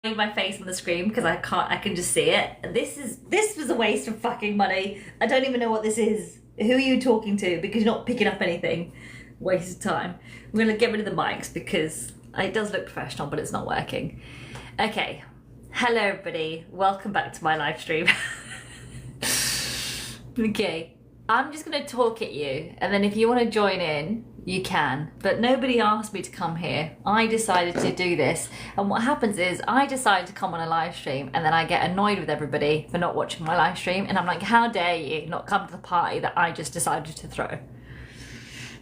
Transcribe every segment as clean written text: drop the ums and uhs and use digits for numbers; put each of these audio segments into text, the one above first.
my face on the screen because I can just see it. This was a waste of fucking money. I don't even know what this is. Who are you talking to? Because you're not picking up anything. Waste of time. I'm gonna get rid of the mics because it does look professional, but it's not working. Okay. Hello everybody. Welcome back to my live stream. Okay. I'm just gonna talk at you, and then if you want to join in, you can. But nobody asked me to come here. I decided to do this, and what happens is I decide to come on a live stream, and then I get annoyed with everybody for not watching my live stream, and I'm like, how dare you not come to the party that I just decided to throw?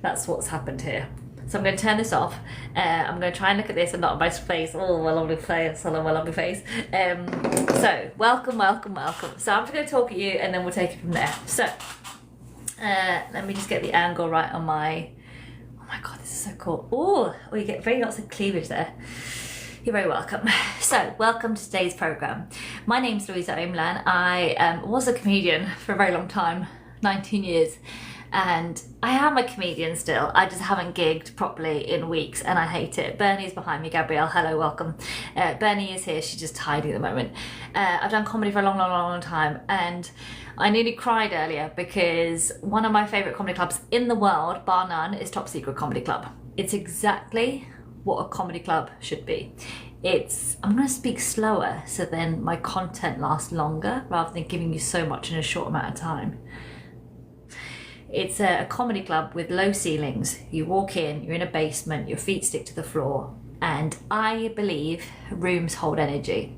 That's what's happened here. So I'm going to turn this off. I'm going to try and look at this and not on my face. Oh, my lovely face. Hello, my lovely face. So welcome. So I'm just going to talk at you, and then we'll take it from there. So. Let me just get the angle right on my, oh my god, this is so cool. Oh, you get very lots of cleavage there. You're very welcome. So, welcome to today's programme. My name's Louisa Omlan. I was a comedian for a very long time, 19 years. And I am a comedian still. I just haven't gigged properly in weeks and I hate it. Bernie's behind me. Gabrielle, hello, welcome. Bernie is here. She's just hiding at the moment. I've done comedy for a long time, and I nearly cried earlier because one of my favourite comedy clubs in the world, bar none, is Top Secret Comedy Club. It's exactly what a comedy club should be. I'm going to speak slower so then my content lasts longer rather than giving you so much in a short amount of time. It's a comedy club with low ceilings. You walk in, you're in a basement, your feet stick to the floor, and I believe rooms hold energy.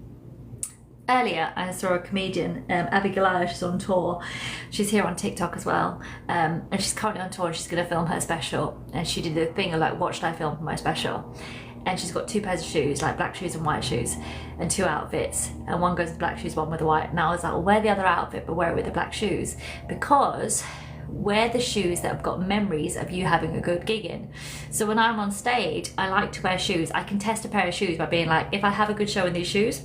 Earlier, I saw a comedian, Abby Goliath, she's on tour. She's here on TikTok as well, and she's currently on tour and she's going to film her special. And she did the thing of like, what should I film for my special? And she's got two pairs of shoes, like black shoes and white shoes, and two outfits. And one goes with black shoes, one with the white. And I was like, well, wear the other outfit, but wear it with the black shoes. Because wear the shoes that have got memories of you having a good gig in. So when I'm on stage, I like to wear shoes. I can test a pair of shoes by being like, if I have a good show in these shoes,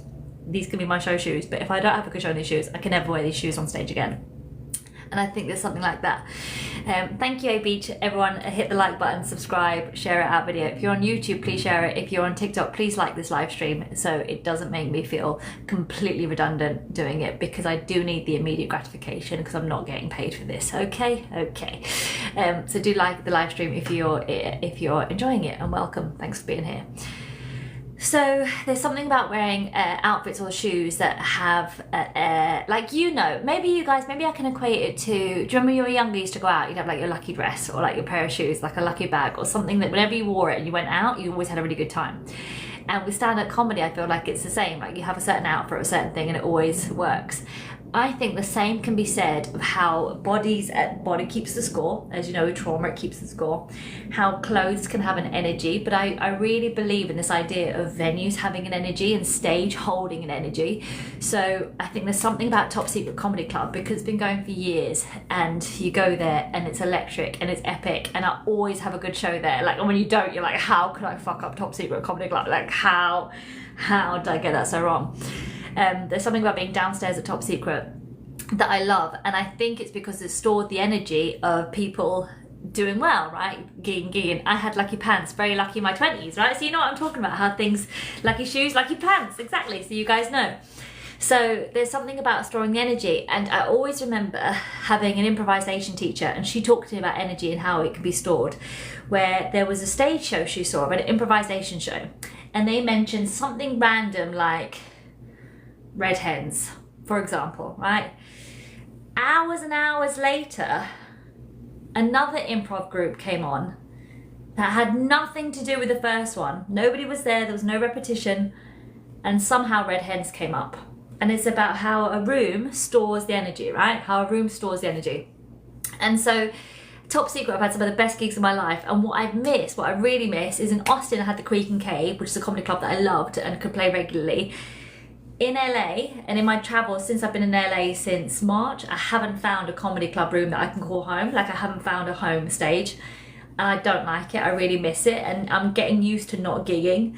these can be my show shoes, but if I don't have a good show in these shoes, I can never wear these shoes on stage again. And I think there's something like that. Thank you, AB, to everyone. Hit the like button, subscribe, share it out video. If you're on YouTube, please share it. If you're on TikTok, please like this live stream so it doesn't make me feel completely redundant doing it, because I do need the immediate gratification because I'm not getting paid for this. Okay. So do like the live stream if you're enjoying it, and welcome. Thanks for being here. So there's something about wearing outfits or shoes that have, like, maybe I can equate it to, do you remember when you were younger, you used to go out, you'd have like your lucky dress or like your pair of shoes, like a lucky bag or something that whenever you wore it and you went out, you always had a really good time. And with stand-up comedy, I feel like it's the same, like you have a certain outfit or a certain thing and it always works. I think the same can be said of how body keeps the score. As you know, with trauma, it keeps the score. How clothes can have an energy, but I really believe in this idea of venues having an energy and stage holding an energy. So I think there's something about Top Secret Comedy Club because it's been going for years, and you go there and it's electric and it's epic, and I always have a good show there. Like, and when you don't, you're like, how could I fuck up Top Secret Comedy Club? Like, how did I get that so wrong? There's something about being downstairs at Top Secret that I love, and I think it's because it's stored the energy of people doing well, right? Gigging. I had lucky pants, very lucky in my 20s, right? So you know what I'm talking about, how things, lucky shoes, lucky pants, exactly, so you guys know. So there's something about storing the energy, and I always remember having an improvisation teacher, and she talked to me about energy and how it can be stored, where there was a stage show she saw, an improvisation show, and they mentioned something random like red hens, for example, right? Hours and hours later, another improv group came on that had nothing to do with the first one. Nobody was there was no repetition, and somehow red hens came up. And it's about how a room stores the energy, right? How a room stores the energy. And so Top Secret, I've had some of the best gigs of my life, and what I really miss is in Austin I had the Creek and Cave, which is a comedy club that I loved and could play regularly. In LA, and in my travels since I've been in LA since March, I haven't found a comedy club room that I can call home. Like, I haven't found a home stage, and I don't like it. I really miss it, and I'm getting used to not gigging,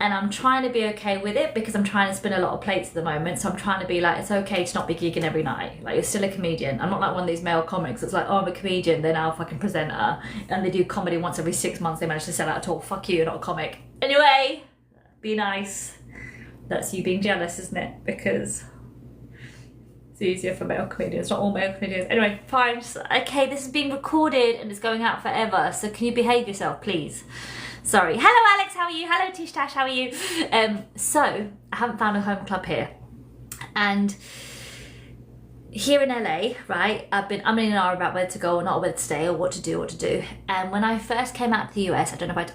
and I'm trying to be okay with it because I'm trying to spin a lot of plates at the moment. So I'm trying to be like, it's okay to not be gigging every night. Like, you're still a comedian. I'm not like one of these male comics that's like, oh, I'm a comedian, they're now a fucking presenter, and they do comedy once every 6 months, they manage to sell out a tour. Fuck you, you're not a comic. Anyway, be nice. That's you being jealous, isn't it? Because it's easier for male comedians, not all male comedians. Anyway, fine. Okay, this is being recorded and it's going out forever, so can you behave yourself, please? Sorry. Hello, Alex, how are you? Hello, Tish Tash, how are you? So, I haven't found a home club here. And here in LA, right, I'm in an hour about whether to go or not, whether to stay or what to do. And when I first came out to the US, I don't know if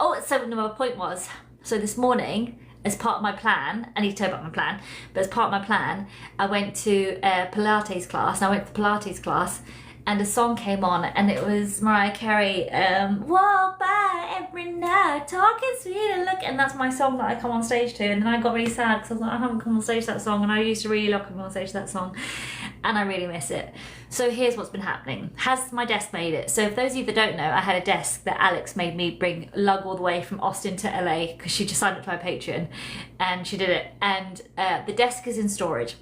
my point was, so this morning, as part of my plan, I need to tell you about my plan, but as part of my plan, I went to a Pilates class, and I went to the Pilates class, and a song came on, and it was Mariah Carey, walk by every night, talking sweet and look, and that's my song that I come on stage to, and then I got really sad, because I was like, I haven't come on stage to that song, and I used to really love coming on stage to that song, and I really miss it. So here's what's been happening. Has my desk made it? So for those of you that don't know, I had a desk that Alex made me lug all the way from Austin to LA, because she just signed up to my Patreon, and she did it, and the desk is in storage.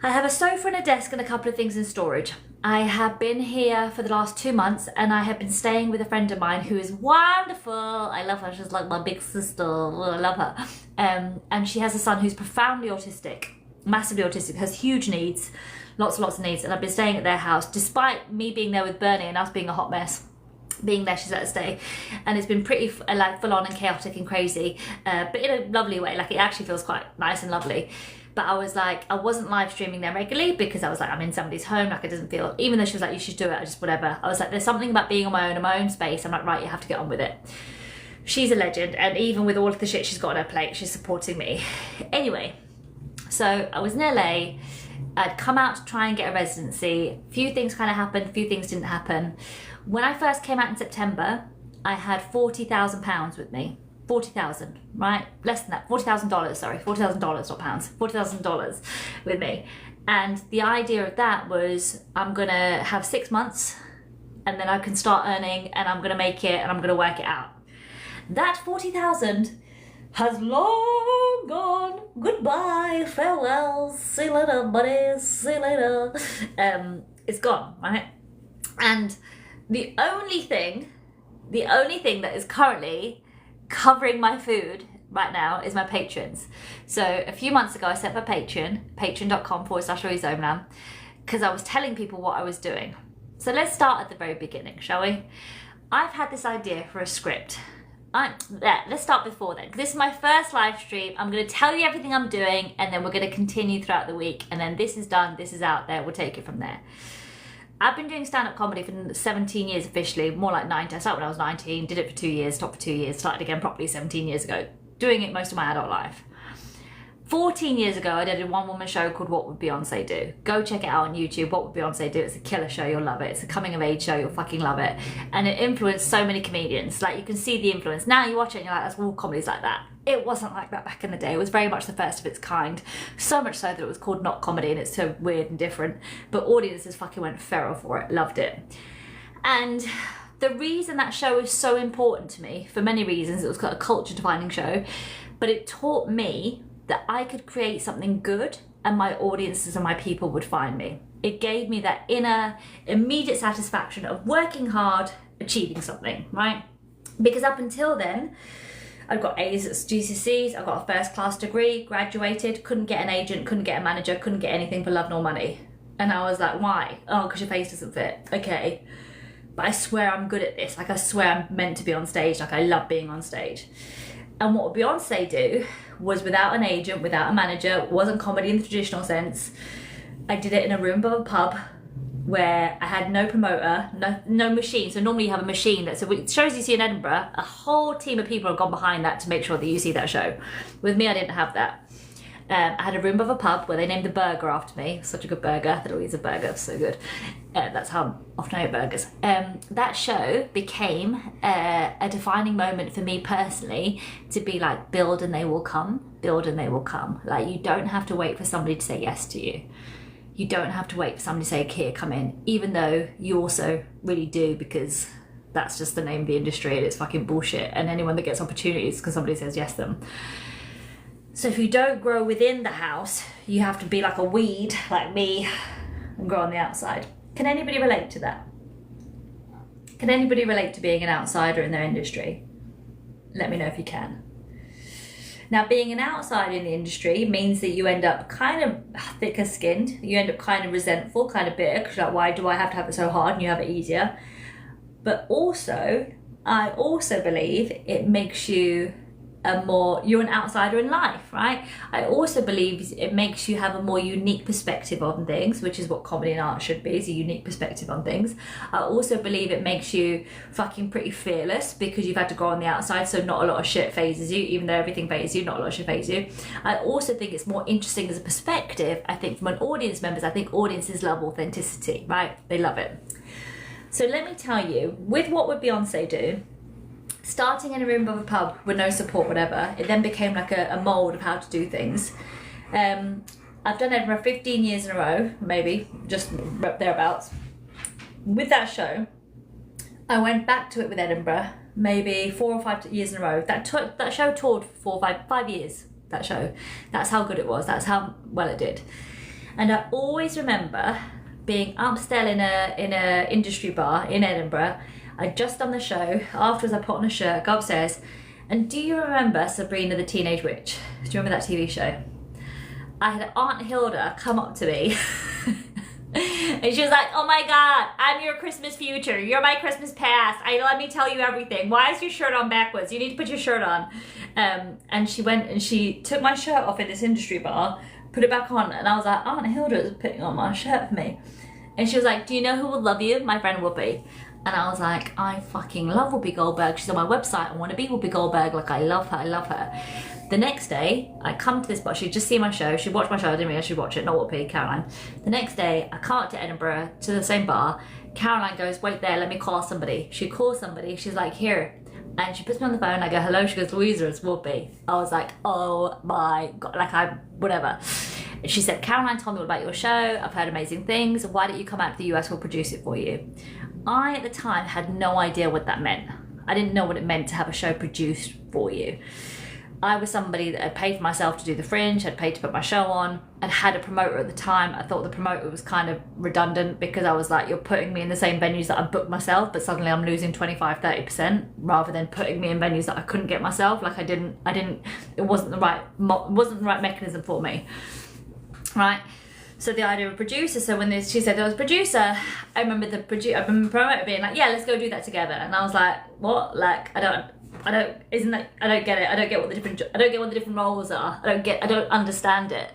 I have a sofa and a desk and a couple of things in storage. I have been here for the last 2 months, and I have been staying with a friend of mine who is wonderful. I love her, she's like my big sister. I love her. And she has a son who's profoundly autistic, massively autistic, has huge needs, lots and lots of needs, and I've been staying at their house despite me being there with Bernie and us being a hot mess. Being there, she's let us stay, and it's been pretty like full on and chaotic and crazy, but in a lovely way. Like, it actually feels quite nice and lovely. But I was like, I wasn't live streaming there regularly because I was like, I'm in somebody's home, like it doesn't feel, even though she was like, you should do it, I just whatever. I was like, there's something about being on my own in my own space. I'm like, right, you have to get on with it. She's a legend, and even with all of the shit she's got on her plate, she's supporting me. Anyway, so I was in LA. I'd come out to try and get a residency. A few things kind of happened, a few things didn't happen. When I first came out in September, I had £40,000 with me. 40,000, right? Less than that, $40,000, sorry, $40,000, not pounds, $40,000 with me. And the idea of that was, I'm gonna have 6 months and then I can start earning, and I'm gonna make it, and I'm gonna work it out. That 40,000 has long gone. Goodbye, farewell, see you later, buddies, see you later. It's gone, right? And the only thing that is currently covering my food right now is my patrons. So a few months ago, I set up a Patreon, patreon.com/Louise Oman, because I was telling people what I was doing. So let's start at the very beginning, shall we? I've had this idea for a script. Let's start before then. This is my first live stream. I'm going to tell you everything I'm doing, and then we're going to continue throughout the week. And then this is done, this is out there, we'll take it from there. I've been doing stand-up comedy for 17 years officially, more like 19. I started when I was 19, did it for 2 years, stopped for 2 years, started again properly 17 years ago, doing it most of my adult life. 14 years ago, I did a one-woman show called What Would Beyonce Do? Go check it out on YouTube, What Would Beyonce Do? It's a killer show, you'll love it. It's a coming-of-age show, you'll fucking love it. And it influenced so many comedians. Like, you can see the influence. Now you watch it and you're like, that's all comedy's like that. It wasn't like that back in the day. It was very much the first of its kind. So much so that it was called Not Comedy, and it's so weird and different. But audiences fucking went feral for it, loved it. And the reason that show is so important to me, for many reasons, it was a culture-defining show, but it taught me that I could create something good and my audiences and my people would find me. It gave me that inner, immediate satisfaction of working hard, achieving something, right? Because up until then, I've got A's at GCSEs, I've got a first class degree, graduated, couldn't get an agent, couldn't get a manager, couldn't get anything for love nor money. And I was like, why? Oh, because your face doesn't fit. Okay. But I swear I'm good at this. Like, I swear I'm meant to be on stage. Like, I love being on stage. And what would Beyonce do was, without an agent, without a manager, it wasn't comedy in the traditional sense. I did it in a room of a pub where I had no promoter, no machine. So normally you have a machine that, so shows you see in Edinburgh, a whole team of people have gone behind that to make sure that you see that show. With me, I didn't have that. I had a room of a pub where they named the burger after me. Such a good burger. They'll always a burger, so good. That's how often I eat burgers. That show became a defining moment for me personally, to be like, build and they will come, build and they will come. Like, you don't have to wait for somebody to say yes to you. You don't have to wait for somebody to say, here, come in, even though you also really do, because that's just the name of the industry and it's fucking bullshit. And anyone that gets opportunities because somebody says yes to them. So if you don't grow within the house, you have to be like a weed, like me, and grow on the outside. Can anybody relate to that? Can anybody relate to being an outsider in their industry? Let me know if you can. Now, being an outsider in the industry means that you end up kind of thicker skinned. You end up kind of resentful, kind of bitter, because like, why do I have to have it so hard and you have it easier? But also, I also believe it makes you you're an outsider in life, right? I also believe it makes you have a more unique perspective on things, which is what comedy and art should be, is a unique perspective on things. I also believe it makes you fucking pretty fearless because you've had to go on the outside, so not a lot of shit phases you, even though everything phases you, not a lot of shit phases you. I also think it's more interesting as a perspective. I think from an audience members, I think audiences love authenticity, right? They love it. So let me tell you, with what would Beyonce do, starting in a room of a pub with no support, whatever, it then became like a mould of how to do things. I've done Edinburgh 15 years in a row, maybe, just thereabouts. With that show, I went back to it with Edinburgh, maybe 4 or 5 years in a row. That show toured for 5 years, that show. That's how good it was, that's how well it did. And I always remember being upstairs in a industry bar in Edinburgh. I'd just done the show. Afterwards, I put on a shirt, go upstairs. And do you remember Sabrina the Teenage Witch? Do you remember that TV show? I had Aunt Hilda come up to me and she was like, oh my God, I'm your Christmas future. You're my Christmas past. Let me tell you everything. Why is your shirt on backwards? You need to put your shirt on. And she went and she took my shirt off in this industry bar, put it back on. And I was like, Aunt Hilda is putting on my shirt for me. And she was like, do you know who will love you? My friend Whoopi. And I was like, I fucking love Whoopi Goldberg. She's on my website. I want to be Whoopi Goldberg. Like, I love her. I love her. The next day, I come to this bar. She'd just seen my show. She'd watched my show. I didn't realize she'd watch it. Not Whoopi, Caroline. The next day, I come up to Edinburgh to the same bar. Caroline goes, wait there. Let me call somebody. She calls somebody. She's like, here. And she puts me on the phone. I go, hello. She goes, Louisa, it's Whoopi. I was like, oh my God. Like, whatever. She said, Caroline told me all about your show. I've heard amazing things. Why don't you come out to the US? We'll produce it for you. I, at the time, had no idea what that meant. I didn't know what it meant to have a show produced for you. I was somebody that had paid for myself to do the Fringe, had paid to put my show on, and had a promoter at the time. I thought the promoter was kind of redundant because I was like, you're putting me in the same venues that I booked myself, but suddenly I'm losing 25-30% rather than putting me in venues that I couldn't get myself. Like it wasn't the right mechanism for me, right? So the idea of producer, so when she said there was a producer, I remember the promoter being like, yeah, let's go do that together. And I was like, what? Like, I don't get it. I don't get what the different roles are. I don't understand it.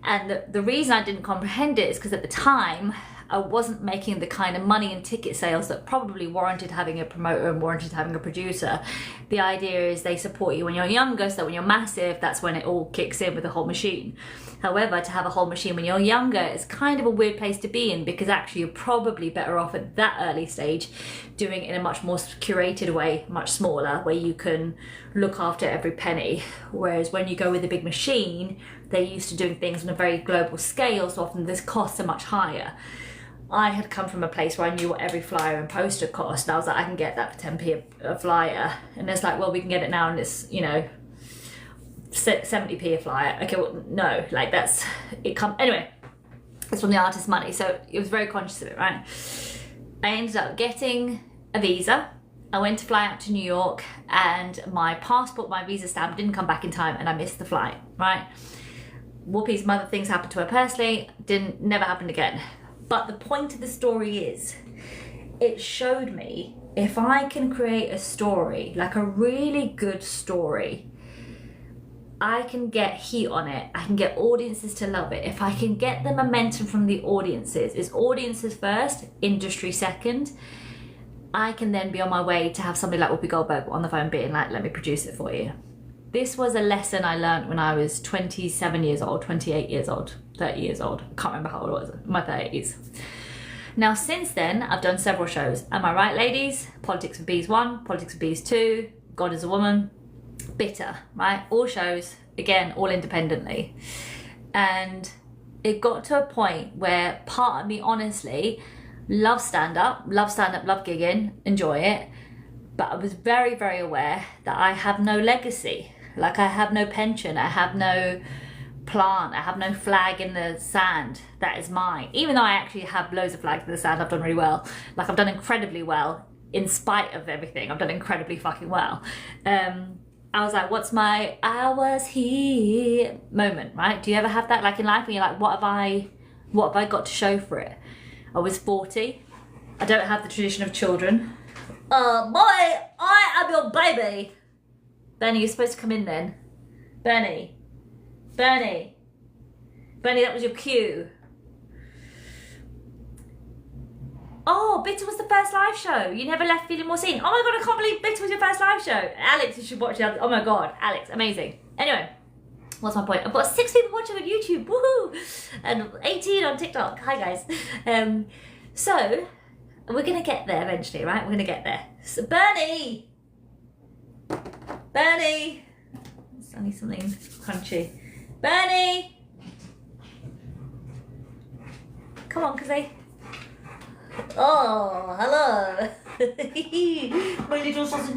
And the reason I didn't comprehend it is because at the time, I wasn't making the kind of money and ticket sales that probably warranted having a promoter and warranted having a producer. The idea is they support you when you're younger, so when you're massive, that's when it all kicks in with the whole machine. However, to have a whole machine when you're younger is kind of a weird place to be in, because actually you're probably better off at that early stage doing it in a much more curated way, much smaller, where you can look after every penny. Whereas when you go with a big machine, they're used to doing things on a very global scale, so often the costs are much higher. I had come from a place where I knew what every flyer and poster cost, and I was like, I can get that for 10p a flyer. And it's like, well, we can get it now, and it's, 70p a flyer. Okay, well, no, like anyway, it's from the artist's money, so it was very conscious of it, right? I ended up getting a visa. I went to fly out to New York, and my visa stamp didn't come back in time, and I missed the flight, right? Whoopi's mother things happened to her personally, never happened again. But the point of the story is, it showed me if I can create a story, like a really good story, I can get heat on it. I can get audiences to love it. If I can get the momentum from the audiences, it's audiences first, industry second, I can then be on my way to have somebody like Whoopi Goldberg on the phone being like, let me produce it for you. This was a lesson I learned when I was 27 years old, 28 years old, 30 years old. I can't remember how old I was, in my 30s. Now, since then, I've done several shows. Am I Right, Ladies? Politics of Bees 1, Politics of Bees 2, God is a Woman, Bitter, right? All shows, again, all independently. And it got to a point where part of me, honestly, love stand-up, love gigging, enjoy it. But I was very, very aware that I have no legacy. Like, I have no pension, I have no plant, I have no flag in the sand that is mine. Even though I actually have loads of flags in the sand, I've done really well. Like, I've done incredibly well in spite of everything. I've done incredibly fucking well. I was like, what's my I was here moment, right? Do you ever have that like in life when you're like, what have I got to show for it? I was 40. I don't have the tradition of children. Boy, I am your baby. Bernie, you're supposed to come in then. Bernie, that was your cue. Oh, Bitter was the first live show. You never left feeling more seen. Oh my god, I can't believe Bitter was your first live show. Alex, you should watch it. Oh my god, Alex, amazing. Anyway, what's my point? I've got 6 people watching on YouTube, woohoo! And 18 on TikTok. Hi guys. So, we're gonna get there eventually, right? We're gonna get there. So, Bernie! I need something crunchy. Bernie! Come on, because oh, hello. My little sausage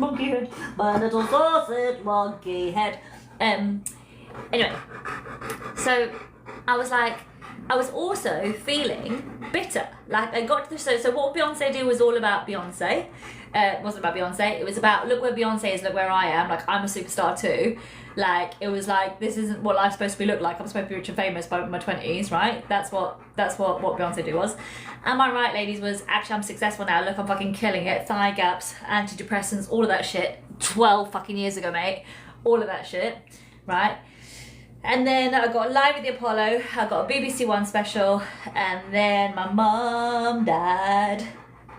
monkey head. Anyway, so I was like, I was also feeling bitter. Like I got to the show. So what Beyonce do was all about Beyonce. It wasn't about Beyonce. It was about look where Beyonce is, look where I am. Like I'm a superstar too. Like it was like this isn't what life's supposed to be look like. I'm supposed to be rich and famous by my 20s, right? That's what Beyonce do was. Am I right, ladies? Was actually I'm successful now. Look, I'm fucking killing it. Thigh gaps, antidepressants, all of that shit. 12 fucking years ago, mate. All of that shit, right? And then I got live at the Apollo. I got a BBC One special, and then my mum died,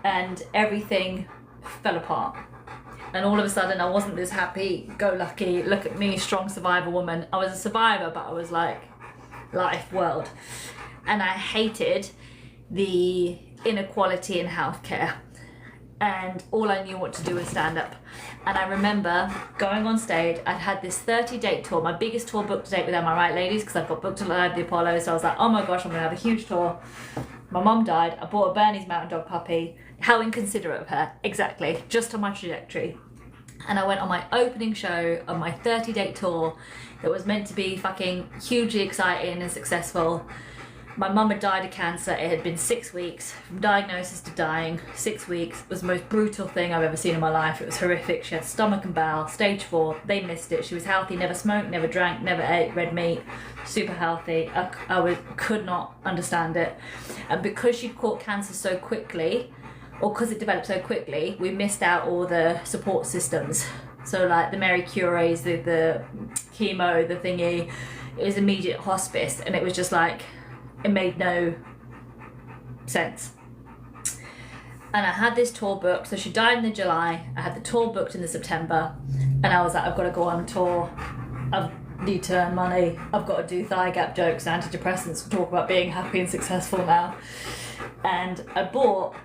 and everything fell apart. And all of a sudden, I wasn't this happy-go-lucky, look at me, strong survivor woman. I was a survivor, but I was like, life, world. And I hated the inequality in healthcare. And all I knew what to do was stand up. And I remember going on stage. I'd had this 30-date tour, my biggest tour booked to date with Am I Right Ladies, because I've got booked to live the Apollo. So I was like, oh my gosh, I'm gonna have a huge tour. My mum died. I bought a Bernese Mountain Dog puppy. How inconsiderate of her, exactly, just on my trajectory. And I went on my opening show of my 30-date tour that was meant to be fucking hugely exciting and successful. My mum had died of cancer. It had been 6 weeks from diagnosis to dying. 6 weeks was the most brutal thing I've ever seen in my life. It was horrific. She had stomach and bowel, stage 4. They missed it. She was healthy, never smoked, never drank, never ate red meat, super healthy. Could not understand it. And because she caught cancer so quickly, or because it developed so quickly, we missed out all the support systems. So like the Mary Curies, the chemo, the thingy, it was immediate hospice, and it was just like, it made no sense. And I had this tour booked. So she died in the July. I had the tour booked in the September. And I was like, I've got to go on tour. I need to earn money. I've got to do thigh gap jokes, antidepressants, talk about being happy and successful now. And I bought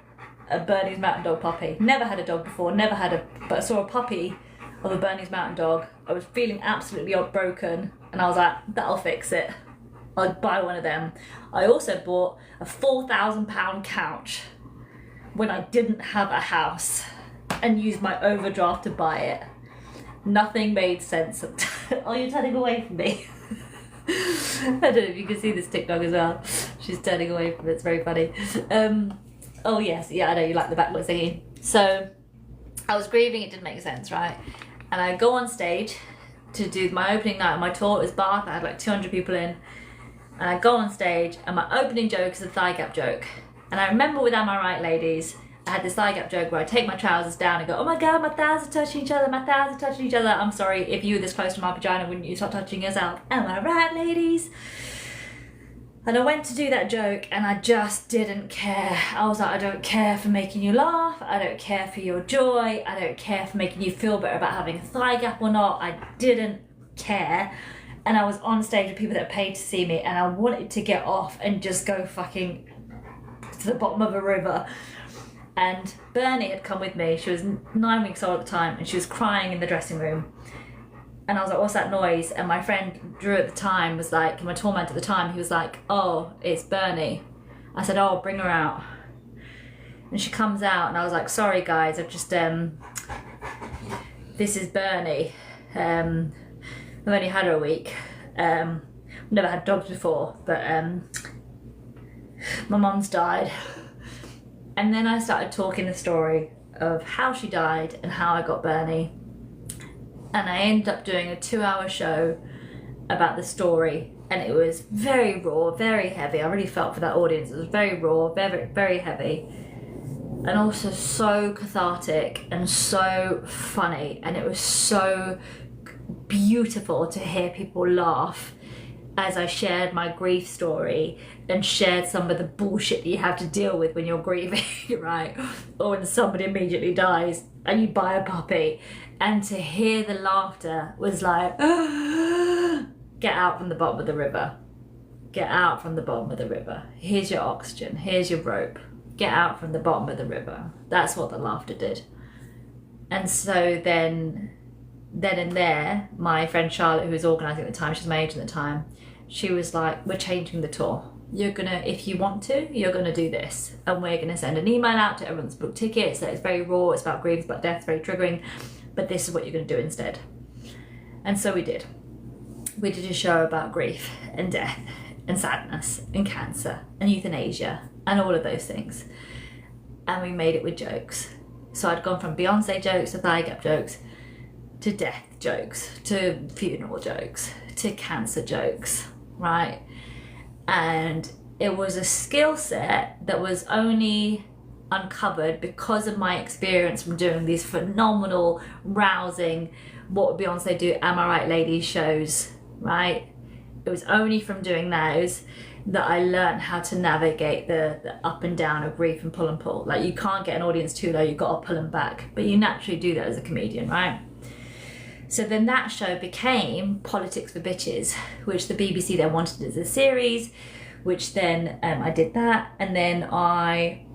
a Bernese Mountain Dog puppy. Never had a dog before, but I saw a puppy of a Bernese Mountain Dog. I was feeling absolutely broken. And I was like, that'll fix it. I'd buy one of them. I also bought a £4,000 couch when I didn't have a house and used my overdraft to buy it. Nothing made sense. Oh, you're turning away from me. I don't know if you can see this TikTok as well. She's turning away from it. It's very funny. Oh yes, yeah, I know you like the backward singing. So I was grieving. It didn't make sense, right? And I go on stage to do my opening night of my tour. It was Bath. I had like 200 people in. And I go on stage, and my opening joke is a thigh gap joke. And I remember with Am I Right Ladies, I had this thigh gap joke where I take my trousers down and go, oh my god, my thighs are touching each other, my thighs are touching each other. I'm sorry, if you were this close to my vagina, wouldn't you start touching yourself? Am I right, ladies? And I went to do that joke, and I just didn't care. I was like, I don't care for making you laugh, I don't care for your joy, I don't care for making you feel better about having a thigh gap or not. I didn't care. And I was on stage with people that paid to see me, and I wanted to get off and just go fucking to the bottom of a river. And Bernie had come with me. She was 9 weeks old at the time, and she was crying in the dressing room. And I was like, what's that noise? And my friend Drew at the time was like, my tour manager at the time, he was like, oh, it's Bernie. I said, oh, bring her out. And she comes out, and I was like, sorry guys, I've just, this is Bernie. I've only had her a week. Never had dogs before, but my mum's died. And then I started talking the story of how she died and how I got Bernie. And I ended up doing a 2-hour show about the story, and it was very raw, very heavy. I really felt for that audience. It was very raw, very, very heavy, and also so cathartic and so funny. And it was so beautiful to hear people laugh as I shared my grief story and shared some of the bullshit that you have to deal with when you're grieving, right? Or when somebody immediately dies and you buy a puppy, and to hear the laughter was like, get out from the bottom of the river. Get out from the bottom of the river. Here's your oxygen. Here's your rope. Get out from the bottom of the river. That's what the laughter did. And so then and there, my friend Charlotte, who was organising at the time, she was my agent at the time, she was like, we're changing the tour. You're gonna, if you want to, you're gonna do this. And we're gonna send an email out to everyone that's booked tickets. So it's very raw, it's about grief, it's about death, it's very triggering. But this is what you're gonna do instead. And so we did. We did a show about grief and death and sadness and cancer and euthanasia and all of those things. And we made it with jokes. So I'd gone from Beyonce jokes to thigh gap jokes to death jokes to funeral jokes to cancer jokes, right? And it was a skill set that was only uncovered because of my experience from doing these phenomenal, rousing, what would Beyonce do, Am I Right Ladies shows, right? It was only from doing those that I learned how to navigate the up and down of grief and pull and pull. Like, you can't get an audience too low, you've got to pull them back, but you naturally do that as a comedian, right? So then that show became Politics for Bitches, which the BBC then wanted as a series, which then I did that. And then I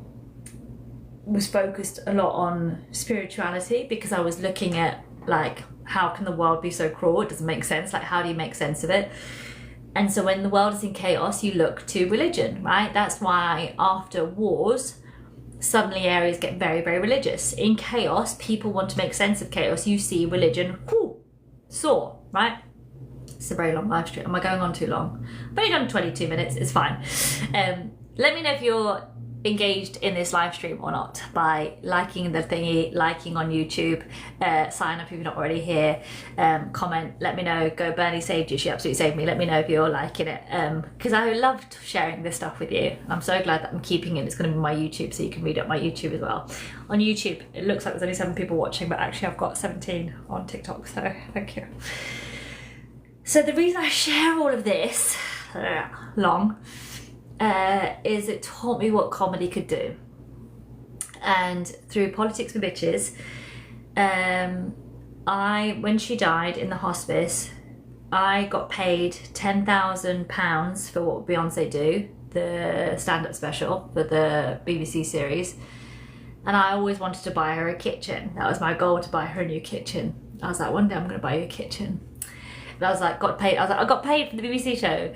was focused a lot on spirituality because I was looking at, like, how can the world be so cruel? It doesn't make sense. Like, how do you make sense of it? And so when the world is in chaos, you look to religion, right? That's why after wars, suddenly areas get very, very religious. In chaos, people want to make sense of chaos. You see religion, soar, right? It's a very long live stream. Am I going on too long? I've only done 22 minutes, it's fine. Let me know if you're engaged in this live stream or not by liking the thingy, liking on YouTube, sign up if you're not already here, comment, let me know. Go, Bernie saved you, she absolutely saved me. Let me know if you're liking it, because I loved sharing this stuff with you. I'm so glad that I'm keeping it. It's going to be my YouTube, so you can read up my YouTube as well. On YouTube it looks like there's only 7 people watching, but actually I've got 17 on TikTok, so thank you. So the reason I share all of this long is it taught me what comedy could do. And through Politics for Bitches, when she died in the hospice, I got paid £10,000 for What Would Beyonce Do, the stand-up special for the BBC series. And I always wanted to buy her a kitchen. That was my goal, to buy her a new kitchen. I was like, one day I'm going to buy you a kitchen. And I was like, I got paid for the BBC show.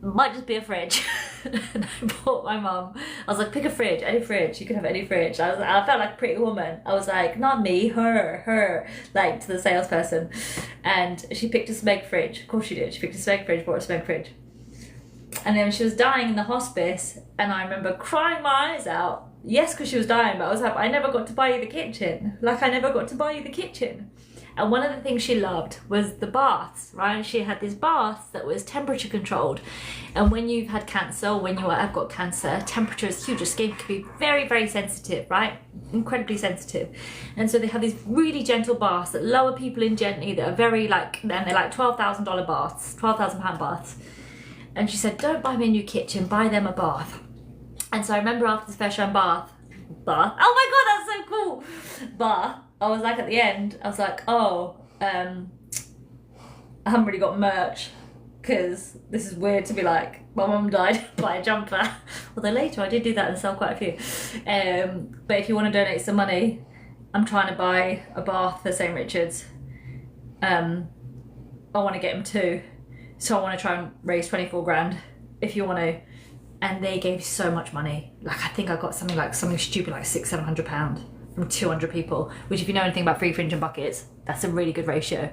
Might just be a fridge. And I bought my mum, I was like, pick a fridge, any fridge, you can have any fridge. I felt like a pretty woman. I was like, not me, her, like, to the salesperson. And she picked a Smeg fridge. Of course she did. She picked a Smeg fridge, bought a Smeg fridge. And then she was dying in the hospice, and I remember crying my eyes out. Yes, because she was dying, but I was like, I never got to buy you the kitchen. Like, I never got to buy you the kitchen. And one of the things she loved was the baths, right? She had this bath that was temperature controlled. And when you've had cancer, or when you have got cancer, temperature is huge. Your skin can be very, very sensitive, right? Incredibly sensitive. And so they have these really gentle baths that lower people in gently, that are very like, and they're like $12,000 baths, £12,000 baths. And she said, don't buy me a new kitchen, buy them a bath. And so I remember after this first round bath, oh my God, that's so cool. Bath. I was like, at the end, I was like, oh, I haven't really got merch, because this is weird to be like, my mum died, buy a jumper. Although later I did do that and sell quite a few. But if you want to donate some money, I'm trying to buy a bath for St. Richard's. I want to get them 2. So I want to try and raise 24 grand, if you want to. And they gave so much money. Like, I think I got something stupid like £600-700 from 200 people, which, if you know anything about free fringe and buckets, that's a really good ratio.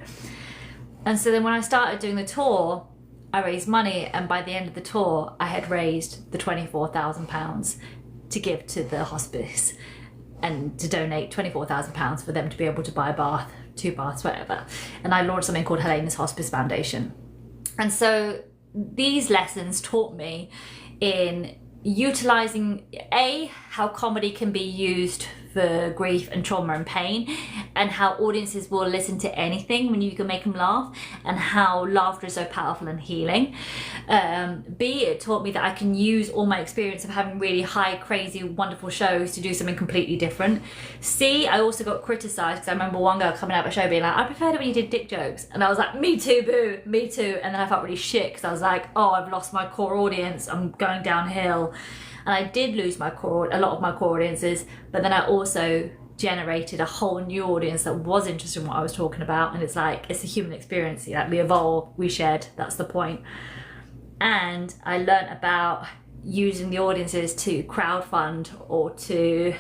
And so then when I started doing the tour, I raised money, and by the end of the tour I had raised the £24,000 to give to the hospice, and to donate £24,000 for them to be able to buy a bath 2 baths, whatever. And I launched something called Helena's Hospice Foundation. And so these lessons taught me in utilizing how comedy can be used for grief and trauma and pain, and how audiences will listen to anything when you can make them laugh, and how laughter is so powerful and healing. B, it taught me that I can use all my experience of having really high, crazy, wonderful shows to do something completely different. C, I also got criticized because I remember one girl coming out of a show being like, I preferred it when you did dick jokes. And I was like, me too, boo, me too. And then I felt really shit because I was like, oh, I've lost my core audience, I'm going downhill. And I did lose a lot of my core audiences, but then I also generated a whole new audience that was interested in what I was talking about. And it's like, it's a human experience, like we evolve, we shed, that's the point. And I learned about using the audiences to crowdfund, or to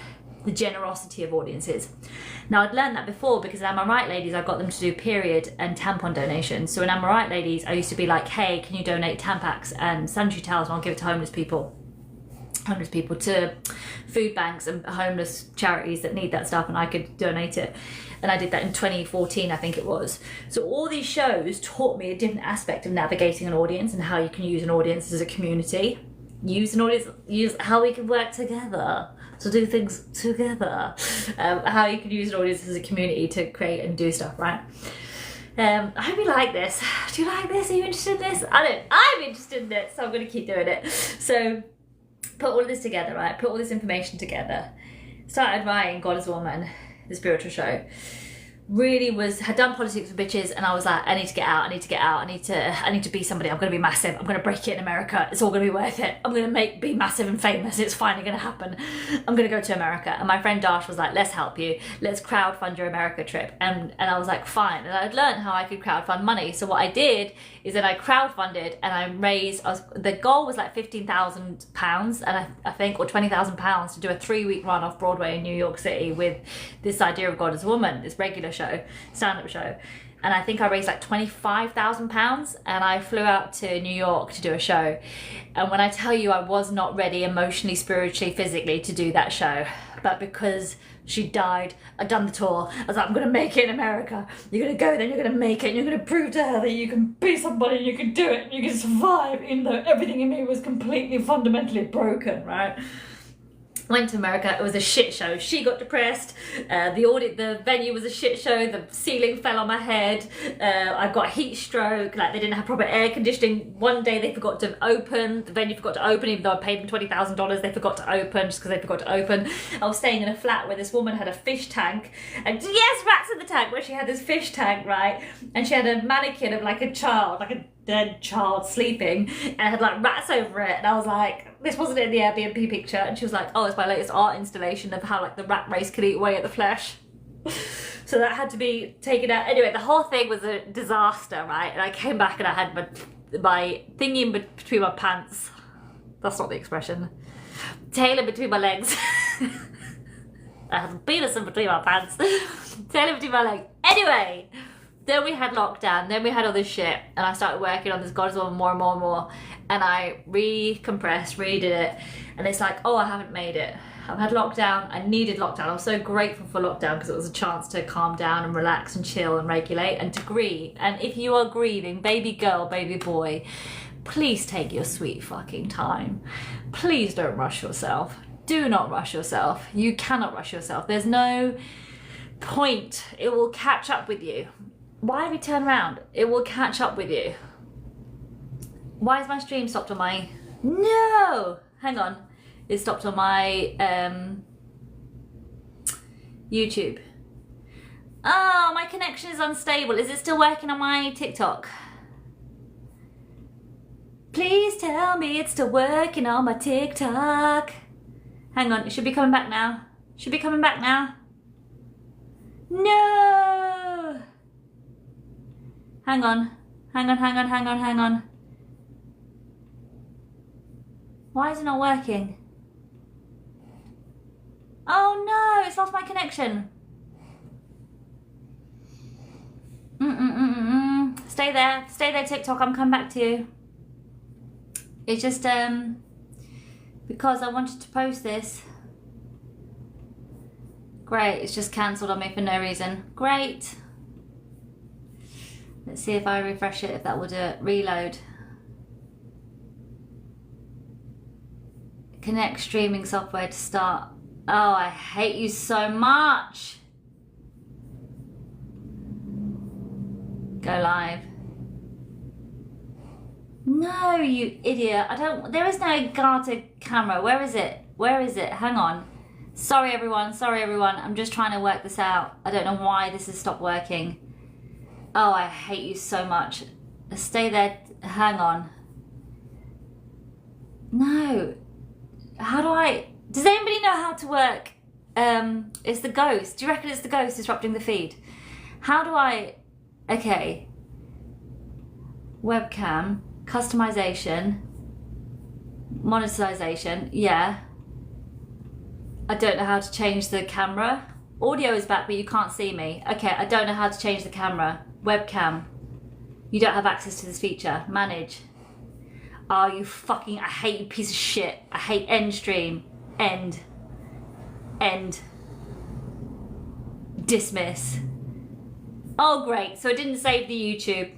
the generosity of audiences. Now, I'd learned that before because at Am I Right Ladies, I got them to do period and tampon donations. So in Am I Right Ladies, I used to be like, hey, can you donate Tampax and sanitary towels, and I'll give it to homeless people, to food banks and homeless charities that need that stuff, and I could donate it. And I did that in 2014, I think it was. So all these shows taught me a different aspect of navigating an audience, and how you can use an audience as a community. Use how we can work together to do things together. How you can use an audience as a community to create and do stuff, right? I hope you like this. Do you like this? Are you interested in this? I'm interested in it, so I'm going to keep doing it. So put all of this together, right? Put all this information together. Started writing God is a Woman, the spiritual show. Really had done Politics for Bitches, and I was like, I need to get out, I need to be somebody. I'm going to be massive. I'm going to break it in America. It's all going to be worth it. I'm going to be massive and famous. It's finally going to happen. I'm going to go to America. And my friend Dash was like, let's help you. Let's crowdfund your America trip. And I was like, fine. And I'd learned how I could crowdfund money. So what I did is that I crowdfunded, and I raised, the goal was like £15,000, and I think, or £20,000 to do a 3-week run off Broadway in New York City with this idea of God as a Woman, this regular show, stand-up show. And I think I raised like £25,000, and I flew out to New York to do a show. And when I tell you, I was not ready emotionally, spiritually, physically to do that show, but because she died, I'd done the tour, I was like, I'm gonna make it in America. You're gonna go there, you're gonna make it, and you're gonna prove to her that you can be somebody, and you can do it, and you can survive, even though everything in me was completely fundamentally broken, right? Went to America, it was a shit show. She got depressed, the venue was a shit show, the ceiling fell on my head, I got heat stroke, like they didn't have proper air conditioning. One day they forgot to open, the venue forgot to open, even though I paid them $20,000, they forgot to open just because they forgot to open. I was staying in a flat where this woman had a fish tank, and yes, rats in the tank, where she had this fish tank, right? And she had a mannequin of like a child, like a dead child sleeping, and had like rats over it, and I was like, this wasn't in the Airbnb picture. And she was like, oh, it's my latest art installation of how like the rat race could eat away at the flesh. So that had to be taken out. Anyway, the whole thing was a disaster, right? And I came back and I had my thingy in between my pants. That's not the expression. Tail in between my legs. I had a penis in between my pants. Tail in between my legs. Anyway, then we had lockdown, then we had all this shit, and I started working on this God is a Woman more and more and more, and I recompressed, redid it, and it's like, oh, I haven't made it. I've had lockdown, I needed lockdown. I'm so grateful for lockdown because it was a chance to calm down and relax and chill and regulate and to grieve. And if you are grieving, baby girl, baby boy, please take your sweet fucking time. Please don't rush yourself. Do not rush yourself. You cannot rush yourself. There's no point. It will catch up with you. Why have you turned around? It will catch up with you. Why is my stream stopped on my... No! Hang on. It stopped on my YouTube. Oh, my connection is unstable. Is it still working on my TikTok? Please tell me it's still working on my TikTok. Hang on, it should be coming back now. Should be coming back now. No! Hang on. Hang on. Why is it not working? Oh no, it's lost my connection. Stay there TikTok, I'm coming back to you. It's just because I wanted to post this. Great, it's just cancelled on me for no reason. Great. Let's see if I refresh it, if that will do it. Reload. Connect streaming software to start. Oh, I hate you so much. Go live. No, you idiot. There is no Elgato camera. Where is it? Where is it? Hang on. Sorry everyone. I'm just trying to work this out. I don't know why this has stopped working. Oh, I hate you so much. Stay there. Hang on. No. How do I... Does anybody know how to work? It's the ghost. Do you reckon it's the ghost disrupting the feed? How do I... Okay. Webcam. Customization. Monetization. Yeah. I don't know how to change the camera. Audio is back, but you can't see me. Okay, I don't know how to change the camera. Webcam. You don't have access to this feature. Manage. Oh, you fucking... I hate you, piece of shit. I hate end stream. End. Dismiss. Oh, great. So it didn't save the YouTube.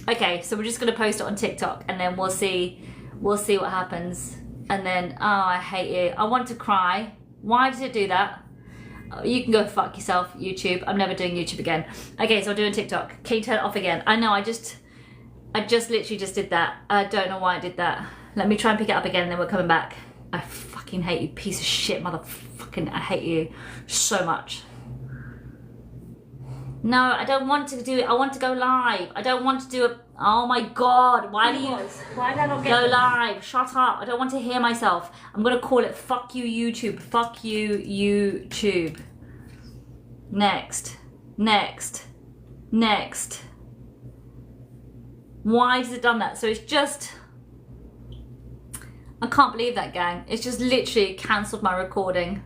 Okay, so we're just going to post it on TikTok and then we'll see what happens. And then, oh, I hate you. I want to cry. Why did it do that? You can go fuck yourself, YouTube. I'm never doing YouTube again. Okay, so I'm doing TikTok. Can you turn it off again? I know, I just literally just did that. I don't know why I did that. Let me try and pick it up again and then we're coming back. I fucking hate you, piece of shit, motherfucking, I hate you so much. No, I don't want to do it. I want to go live. I don't want to do it. Oh my God. Why did I not go live? Shut up. I don't want to hear myself. I'm going to call it fuck you, YouTube. Fuck you, YouTube. Next. Why has it done that? So it's just... I can't believe that, gang. It's just literally cancelled my recording.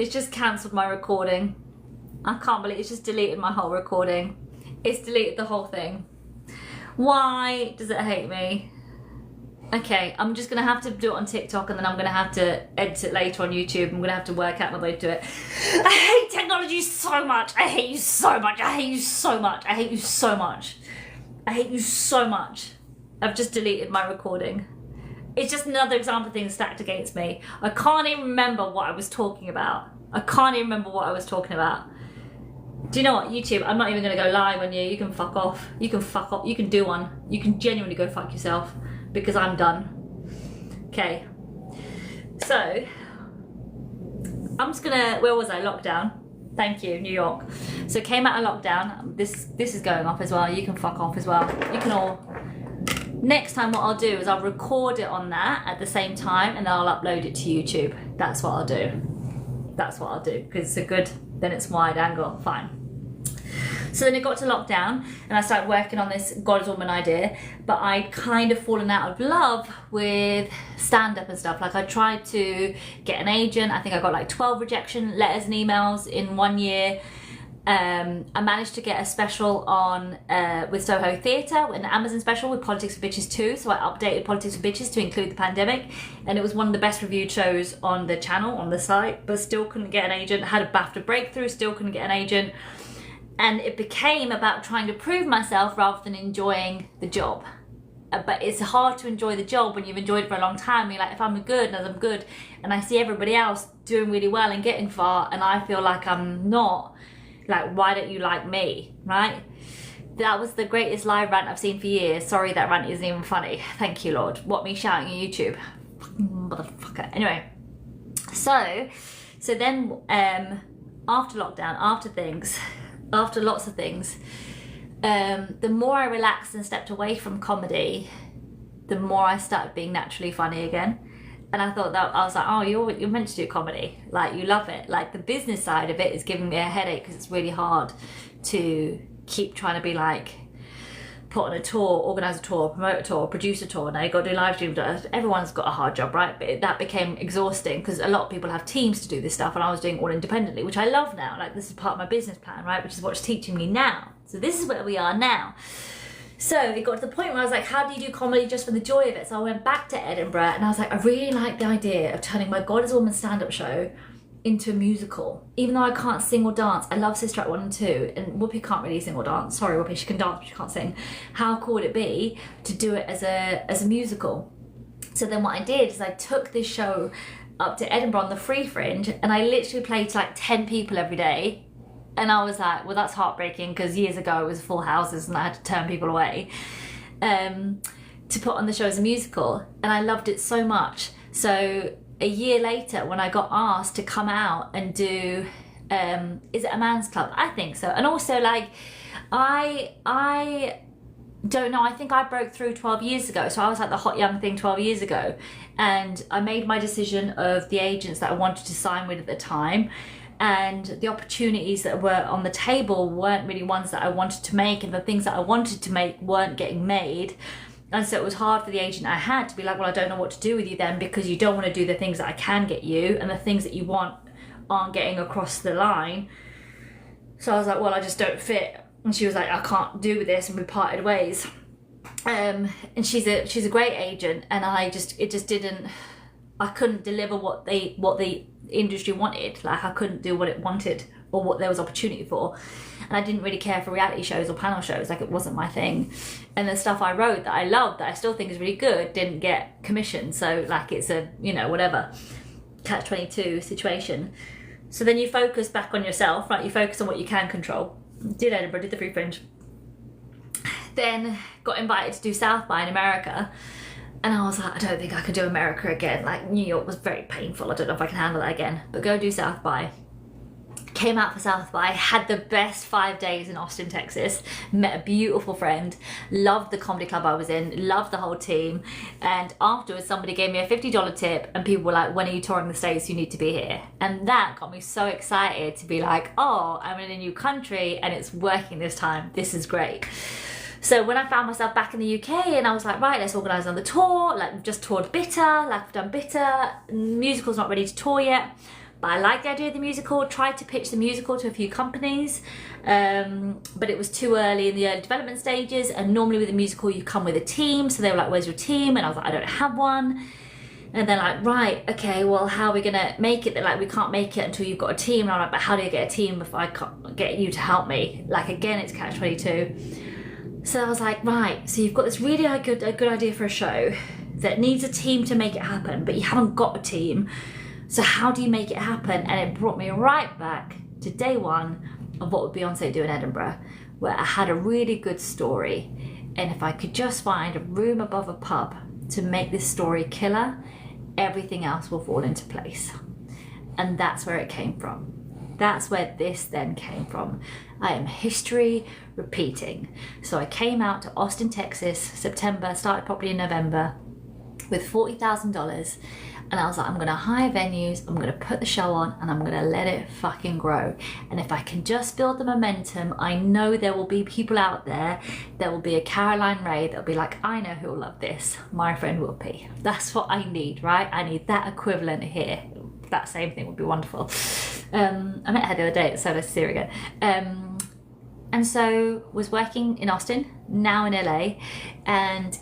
It's just cancelled my recording. I can't believe it's just deleted my whole recording. It's deleted the whole thing. Why does it hate me? Okay, I'm just gonna have to do it on TikTok and then I'm gonna have to edit it later on YouTube. I'm gonna have to work out my way to do it. I hate technology so much. I hate you so much. I hate you so much. I hate you so much. I hate you so much. I've just deleted my recording. It's just another example of things stacked against me. I can't even remember what I was talking about. Do you know what, YouTube? I'm not even going to go live on you. You can fuck off. You can fuck off. You can do one. You can genuinely go fuck yourself because I'm done. Okay. So, I'm just going to... Where was I? Lockdown. Thank you, New York. So, came out of lockdown. This is going off as well. You can fuck off as well. You can all... Next time what I'll do is I'll record it on that at the same time and then I'll upload it to YouTube. That's what I'll do. Because it's a good... Then it's wide angle, fine. So then it got to lockdown and I started working on this God is Woman idea, but I'd kind of fallen out of love with stand-up and stuff. Like I tried to get an agent. I think I got like 12 rejection letters and emails in 1 year. I managed to get a special on with Soho Theatre, an Amazon special with Politics for Bitches 2. So I updated Politics for Bitches to include the pandemic, and it was one of the best reviewed shows on the channel, on the site, but still couldn't get an agent. Had a BAFTA breakthrough, still couldn't get an agent. And it became about trying to prove myself rather than enjoying the job. But it's hard to enjoy the job when you've enjoyed it for a long time. You're like, if I'm good, and I'm good, and I see everybody else doing really well and getting far, and I feel like I'm not, like, why don't you like me, right? That was the greatest live rant I've seen for years. Sorry, that rant isn't even funny. Thank you, Lord. What, me shouting at YouTube? Fucking motherfucker. Anyway, so then after lockdown, after lots of things, the more I relaxed and stepped away from comedy, the more I started being naturally funny again. And I thought that, I was like, oh, you're meant to do comedy. Like, you love it. Like, the business side of it is giving me a headache because it's really hard to keep trying to be like, put on a tour, organise a tour, promote a tour, produce a tour. Now you've got to do live streams. Everyone's got a hard job, right? But that became exhausting because a lot of people have teams to do this stuff and I was doing it all independently, which I love now. Like, this is part of my business plan, right? Which is what's teaching me now. So this is where we are now. So it got to the point where I was like, how do you do comedy just for the joy of it? So I went back to Edinburgh and I was like, I really like the idea of turning my God is Woman stand-up show into a musical. Even though I can't sing or dance, I love Sister Act 1 and 2, and Whoopi can't really sing or dance. Sorry Whoopi, she can dance but she can't sing. How cool would it be to do it as a musical? So then what I did is I took this show up to Edinburgh on the Free Fringe, and I literally played to like 10 people every day. And I was like, well, that's heartbreaking, because years ago it was full houses and I had to turn people away, to put on the show as a musical. And I loved it so much. So a year later, when I got asked to come out and do, is it a man's club? I think so. And also, like, I don't know, I think I broke through 12 years ago. So I was like the hot young thing 12 years ago. And I made my decision of the agents that I wanted to sign with at the time. And the opportunities that were on the table weren't really ones that I wanted to make. And the things that I wanted to make weren't getting made. And so it was hard for the agent I had to be like, well, I don't know what to do with you then, because you don't want to do the things that I can get you, and the things that you want aren't getting across the line. So I was like, well, I just don't fit. And she was like, I can't do with this, and we parted ways. And she's a great agent, and I couldn't deliver what the industry wanted. Like, I couldn't do what it wanted or what there was opportunity for. And I didn't really care for reality shows or panel shows. Like, it wasn't my thing. And the stuff I wrote that I loved, that I still think is really good, didn't get commissioned. So like, it's a, you know, whatever, catch-22 situation. So then you focus back on yourself, right? You focus on what you can control. Did Edinburgh, did the Free Fringe. Then got invited to do South by in America. And I was like, I don't think I could do America again. Like, New York was very painful. I don't know if I can handle that again. But go do South by. Came out for South by, had the best 5 days in Austin, Texas, met a beautiful friend, loved the comedy club I was in, loved the whole team. And afterwards, somebody gave me a $50 tip, and people were like, when are you touring the States? You need to be here. And that got me so excited to be like, oh, I'm in a new country and it's working this time. This is great. So when I found myself back in the UK, and I was like, right, let's organise another tour. Like, we've just toured Bitter, like we've done Bitter. Musical's not ready to tour yet. But I liked the idea of the musical, tried to pitch the musical to a few companies, but it was too early in the early development stages. And normally with a musical, you come with a team. So they were like, where's your team? And I was like, I don't have one. And they're like, right, okay, well, how are we gonna make it? They're like, we can't make it until you've got a team. And I'm like, but how do you get a team if I can't get you to help me? Like, again, it's catch-22. So I was like, right, so you've got this really good idea for a show that needs a team to make it happen, but you haven't got a team. So how do you make it happen? And it brought me right back to day one of what would Beyonce do in Edinburgh, where I had a really good story. And if I could just find a room above a pub to make this story killer, everything else will fall into place. And that's where it came from. That's where this then came from. I am history repeating. So I came out to Austin, Texas, September, started properly in November with $40,000. And I was like, I'm gonna hire venues, I'm gonna put the show on, and I'm gonna let it fucking grow. And if I can just build the momentum, I know there will be people out there, there will be a Caroline Ray that'll be like, I know who'll love this, my friend Whoopi. That's what I need, right? I need that equivalent here. That same thing would be wonderful. I met her the other day, so let's see her again. And so was working in Austin, now in LA, and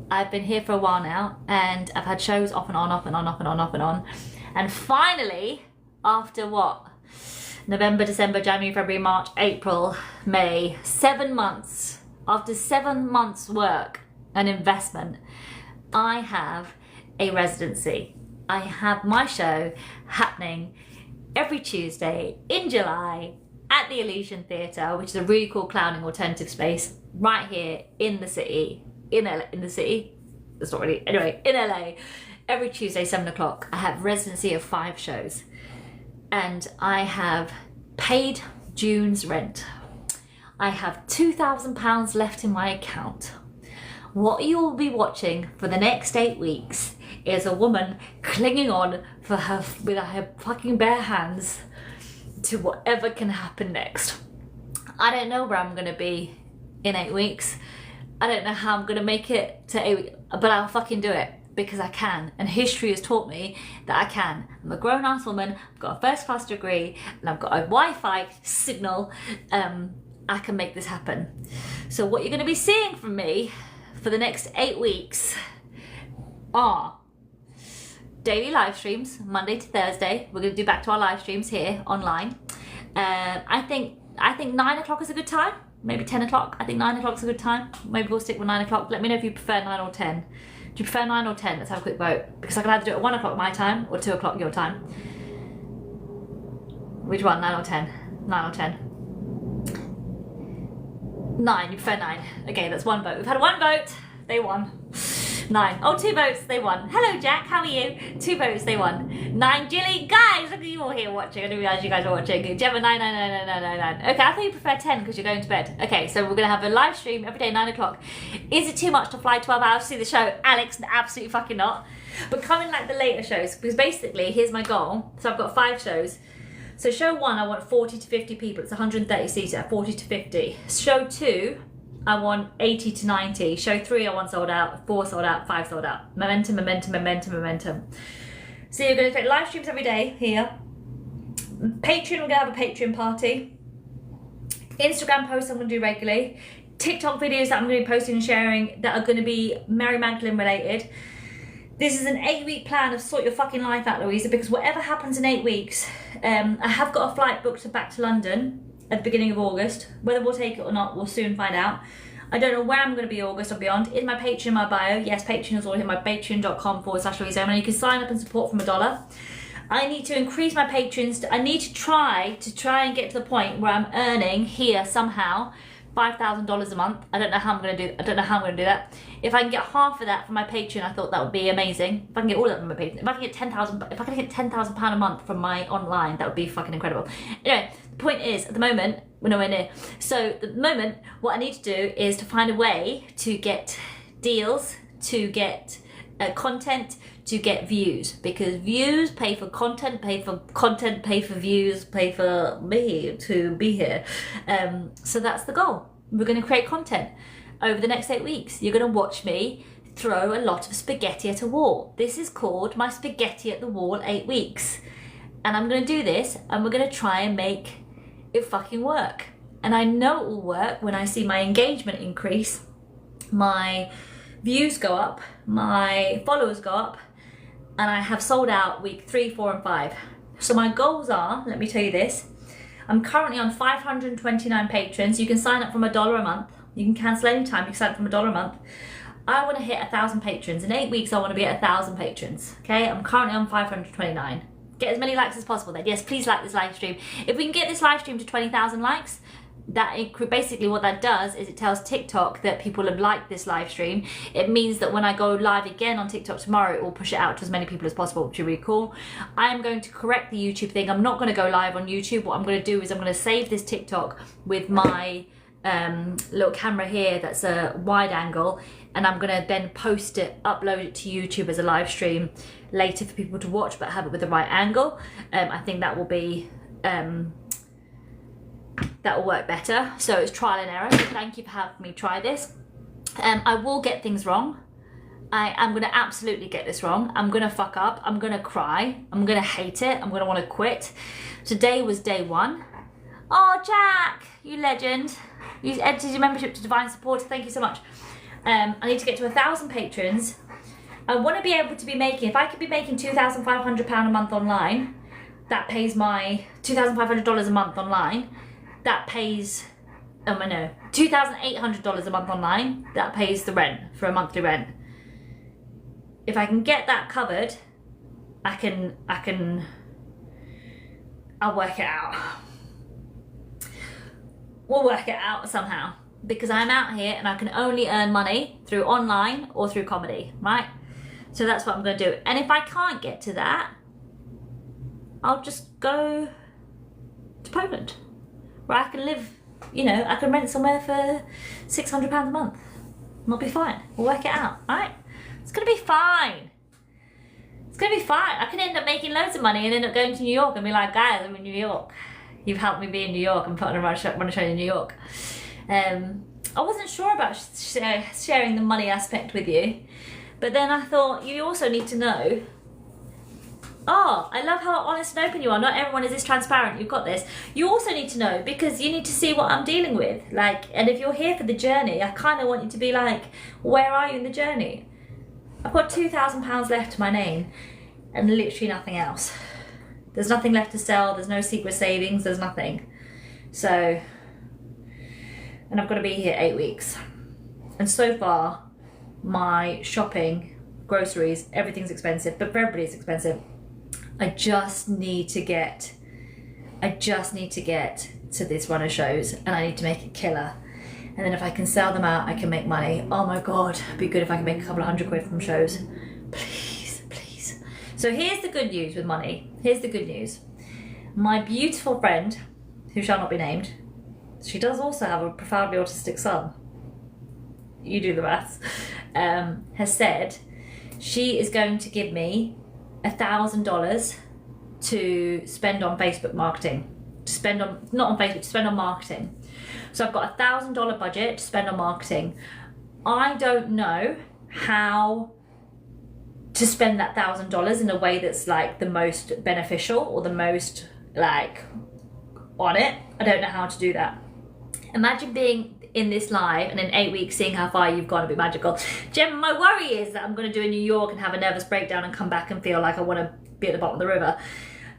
I've been here for a while now, and I've had shows off and on, off and on, off and on, off and on. And finally, after what? November, December, January, February, March, April, May, 7 months. After 7 months work and investment, I have a residency. I have my show happening every Tuesday in July at the Elysian Theatre, which is a really cool clowning alternative space right here in the city. In the city, it's not really, anyway, in LA, every Tuesday, 7 o'clock, I have residency of 5 shows. And I have paid June's rent. I have £2,000 left in my account. What you will be watching for the next 8 weeks is a woman clinging on with her fucking bare hands to whatever can happen next. I don't know where I'm gonna be in 8 weeks. I don't know how I'm gonna make it to 8 weeks, but I'll fucking do it because I can. And history has taught me that I can. I'm a grown-ass woman, I've got a first-class degree, and I've got a Wi-Fi signal. I can make this happen. So what you're gonna be seeing from me for the next 8 weeks are daily live streams, Monday to Thursday. We're going to do back to our live streams here online. I think 9 o'clock is a good time. Maybe 10 o'clock. I think 9 o'clock is a good time. Maybe we'll stick with 9 o'clock. Let me know if you prefer 9 or 10. Do you prefer 9 or 10? Let's have a quick vote. Because I can either do it at 1 o'clock my time or 2 o'clock your time. Which one? 9 or 10? 9 or 10? 9. You prefer 9. Okay, that's 1 vote. We've had 1 vote. They won. 9. Oh, 2 votes, they won. Hello, Jack, how are you? 2 votes, they won. 9, Jilly. Guys, look at you all here watching. I didn't realise you guys were watching. Gemma, 9, 9, 9, 9, 9, 9, 9. Okay, I thought you prefer 10 because you're going to bed. Okay, so we're going to have a live stream every day, 9 o'clock. Is it too much to fly 12 hours to see the show? Alex, absolutely fucking not. But come in like the later shows, because basically, here's my goal. So I've got 5 shows. So show 1, I want 40 to 50 people. It's 130 seater, 40 to 50. Show 2, I want 80 to 90. Show 3, I want sold out. 4 sold out. 5 sold out. Momentum, momentum, momentum, momentum. So you're going to take live streams every day here. Patreon, we're going to have a Patreon party. Instagram posts I'm going to do regularly. TikTok videos that I'm going to be posting and sharing that are going to be Mary Magdalene related. This is an 8-week plan of sort your fucking life out, Louisa, because whatever happens in 8 weeks, I have got a flight booked back to London at the beginning of August. Whether we'll take it or not, we'll soon find out. I don't know where I'm going to be August or beyond. Is my Patreon in my bio? Yes, Patreon is all here, my patreon.com/Louisa. And you can sign up and support from $1. I need to increase my patrons. I need to try and get to the point where I'm earning here somehow $5,000 a month. I don't know how I'm going to do. I don't know how I'm going to do that. If I can get half of that from my Patreon, I thought that would be amazing. If I can get all of that from my Patreon, if I can get £10,000 a month from my online, that would be fucking incredible. Anyway, the point is, at the moment, we're nowhere near. So at the moment, what I need to do is to find a way to get deals, to get content, to get views, because views pay for content, pay for content, pay for views, pay for me to be here. So that's the goal. We're going to create content over the next 8 weeks. You're going to watch me throw a lot of spaghetti at a wall. This is called my spaghetti at the wall 8 weeks. And I'm going to do this and we're going to try and make it fucking work. And I know it will work when I see my engagement increase, my views go up, my followers go up, and I have sold out week 3, 4, and 5. So my goals are, let me tell you this, I'm currently on 529 patrons. You can sign up from $1 a month. You can cancel anytime. You can sign up from $1 a month. I want to hit 1,000 patrons. In 8 weeks, I want to be at 1,000 patrons. Okay, I'm currently on 529. Get as many likes as possible then. Yes, please like this live stream. If we can get this live stream to 20,000 likes, basically what that does is it tells TikTok that people have liked this live stream. It means that when I go live again on TikTok tomorrow, it will push it out to as many people as possible, which is really cool. I am going to correct the YouTube thing. I'm not going to go live on YouTube. What I'm going to do is I'm going to save this TikTok with my little camera here that's a wide angle, and I'm going to then post it, upload it to YouTube as a live stream later for people to watch, but have it with the right angle. I think that will be that will work better. So it's trial and error. So thank you for having me try this. I will get things wrong. I am going to absolutely get this wrong. I'm going to fuck up. I'm going to cry. I'm going to hate it. I'm going to want to quit. Today was day 1. Oh, Jack, you legend. You edited your membership to Divine Supporter. Thank you so much. I need to get to 1,000 patrons. I want to be able to be making, if I could be making £2,500 a month online, that pays my $2,500 a month online. That pays, no, $2,800 a month online. That pays the rent for a monthly rent. If I can get that covered, I'll work it out. We'll work it out somehow, because I'm out here and I can only earn money through online or through comedy, right? So that's what I'm going to do. And if I can't get to that, I'll just go to Poland, where I can live, I can rent somewhere for £600 a month. And I'll be fine. We'll work it out, all right? It's going to be fine. It's going to be fine. I can end up making loads of money and end up going to New York and be like, guys, I'm in New York. You've helped me be in New York. I'm putting on a show in New York. I wasn't sure about sharing the money aspect with you, but then I thought you also need to know. Oh, I love how honest and open you are. Not everyone is this transparent. You've got this. You also need to know, because you need to see what I'm dealing with. And if you're here for the journey, I kind of want you to be like, where are you in the journey? I've got £2,000 left to my name. and literally nothing else. There's nothing left to sell, there's no secret savings, there's nothing. So, and I've got to be here 8 weeks. And so far, my shopping, groceries, everything's expensive, but for everybody it's expensive. I just need to get to this run of shows, and I need to make it killer. And then if I can sell them out, I can make money. Oh my God, it'd be good if I can make a couple of £100 from shows. Please, please. So here's the good news with money. Here's the good news. My beautiful friend, who shall not be named, she does also have a profoundly autistic son. You do the maths. Has said she is going to give me $1,000 to spend on Facebook marketing. To spend on, not on Facebook, to spend on marketing. So I've got $1,000 budget to spend on marketing. I don't know how to spend that $1,000 in a way that's like the most beneficial or the most like on it. I don't know how to do that. Imagine being in this live and in 8 weeks seeing how far you've gone. It'd be magical. Jem, my worry is that I'm going to do in New York and have a nervous breakdown and come back and feel like I want to be at the bottom of the river.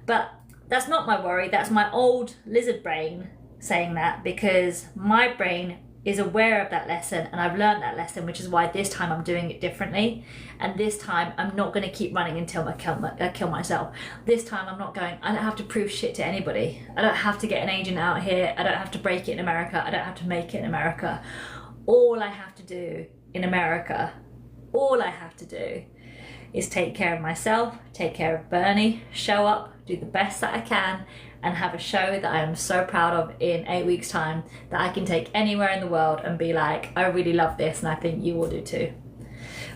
But that's not my worry. That's my old lizard brain saying that, because my brain is aware of that lesson and I've learned that lesson, which is why this time I'm doing it differently. And this time I'm not going to keep running until I kill myself. This time I'm not going, I don't have to prove shit to anybody. I don't have to get an agent out here. I don't have to break it in America. I don't have to make it in America. All I have to do in America, all I have to do is take care of myself, take care of Bernie, show up, do the best that I can, and have a show that I am so proud of in 8 weeks time that I can take anywhere in the world and be like, I really love this and I think you will do too.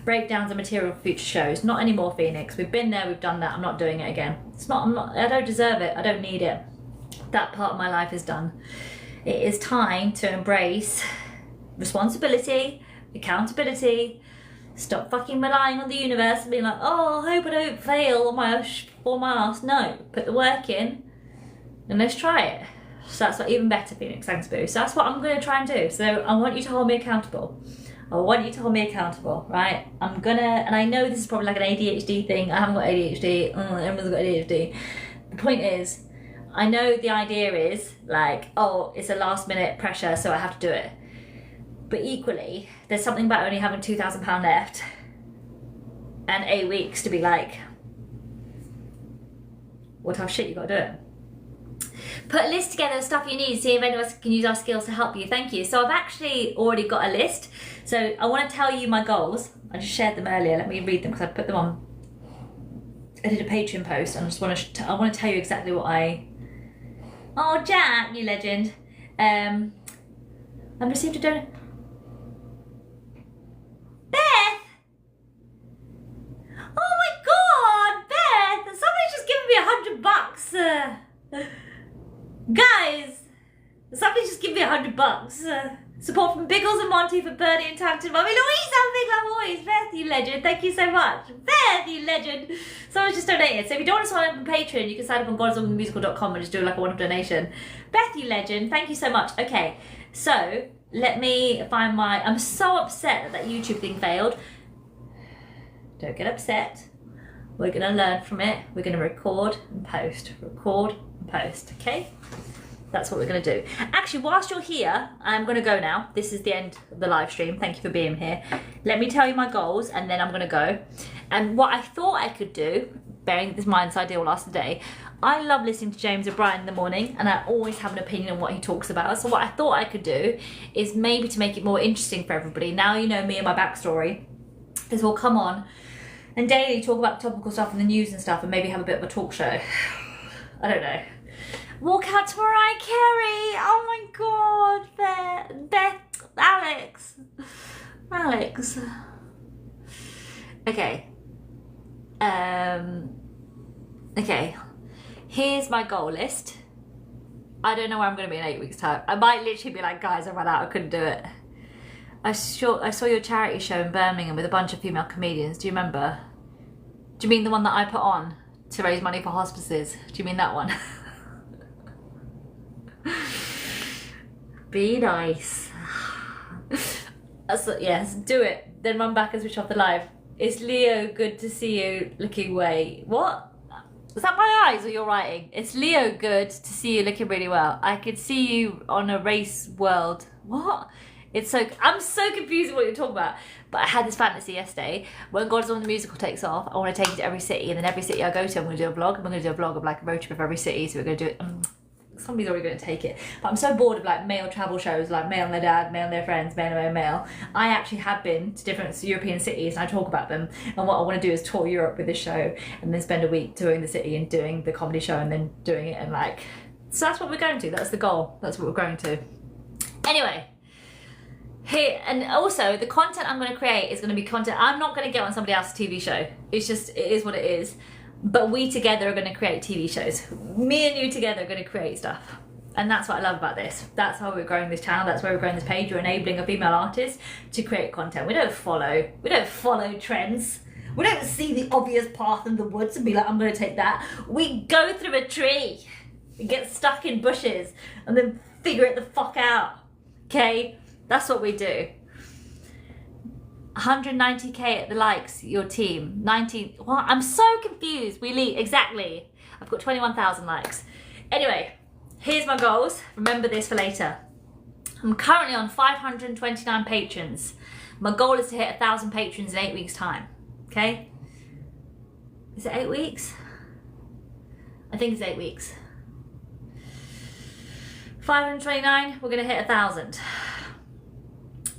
Breakdowns are material for future shows. Not anymore, Phoenix. We've been there, we've done that. I'm not doing it again. I don't deserve it. I don't need it. That part of my life is done. It is time to embrace responsibility, accountability. Stop fucking relying on the universe and being like, oh, I hope I don't fail on my ass. No, put the work in and let's try it. So that's what, even better, Phoenix, thanks boo. So that's what I'm going to try and do. So I want you to hold me accountable. I want you to hold me accountable, right? And I know this is probably like an ADHD thing. I haven't got ADHD. Everyone's got ADHD. The point is, I know the idea is like, oh, it's a last minute pressure, so I have to do it. But equally, there's something about only having £2,000 left and 8 weeks to be like, what tough shit, you gotta do it. Put a list together of stuff you need, see if anyone else can use our skills to help you. Thank you. So I've actually already got a list. So I want to tell you my goals. I just shared them earlier. Let me read them because I put them on. I did a Patreon post and I want to tell you exactly what Oh, Jack, you legend. I've received a donation. Beth! Oh my God, Beth! Somebody's just given me $100. Guys, somebody just give me $100. Support from Biggles and Monty for Bernie and Tampton. Mommy Louise, have a big love voice. Beth, you legend. Thank you so much. Beth, you legend. Someone's just donated. So if you don't want to sign up on Patreon, you can sign up on godsongmusical.com and just do like a one-off donation. Beth, you legend. Thank you so much. Okay, so let me find my... I'm so upset that YouTube thing failed. Don't get upset. We're going to learn from it. We're going to record and post. Record and post, okay? That's what we're going to do. Actually, whilst you're here, I'm going to go now. This is the end of the live stream. Thank you for being here. Let me tell you my goals, and then I'm going to go. And what I thought I could do, bearing this mind's idea will last the day, I love listening to James O'Brien in the morning, and I always have an opinion on what he talks about. So what I thought I could do is maybe to make it more interesting for everybody. Now you know me and my backstory. Is we'll come on and daily talk about topical stuff in the news and stuff, and maybe have a bit of a talk show. I don't know. Walk out to Mariah Carey. Oh my God, Beth, Alex. Okay. Okay. Here's my goal list. I don't know where I'm going to be in 8 weeks' time. I might literally be like, guys, I ran out. I couldn't do it. I saw your charity show in Birmingham with a bunch of female comedians. Do you remember? Do you mean the one that I put on to raise money for hospices? Do you mean that one? Be nice. Yes, do it. Then run back and switch off the live. It's Leo, good to see you looking way. What? Is that my eyes or you're writing? It's Leo, good to see you looking really well. I could see you on a race world. What? I'm so confused with what you're talking about. But I had this fantasy yesterday. When Godzilla the Musical takes off, I want to take it to every city, and then every city I go to, I'm going to do a vlog. I'm going to do a vlog of like a road trip of every city. So we're going to do it. Somebody's already going to take it. But I'm so bored of like male travel shows, like male and their dad, male and their friends, male and male. I actually have been to different European cities and I talk about them. And what I want to do is tour Europe with this show and then spend a week touring the city and doing the comedy show and then doing it and like... So that's what we're going to. That's the goal. That's what we're going to. Anyway. Here, and also the content I'm going to create is going to be content I'm not going to get on somebody else's TV show. It is what it is. But we together are going to create TV shows. Me and you together are going to create stuff. And that's what I love about this. That's how we're growing this channel. That's why we're growing this page. We're enabling a female artist to create content. We don't follow trends. We don't see the obvious path in the woods and be like, I'm going to take that. We go through a tree and get stuck in bushes and then figure it the fuck out. Okay? That's what we do. 190k at the likes, your team. 19, what? I'm so confused. We leave, exactly. I've got 21,000 likes. Anyway, here's my goals. Remember this for later. I'm currently on 529 patrons. My goal is to hit 1,000 patrons in 8 weeks' time. Okay? Is it 8 weeks? I think it's 8 weeks. 529, we're gonna hit 1,000.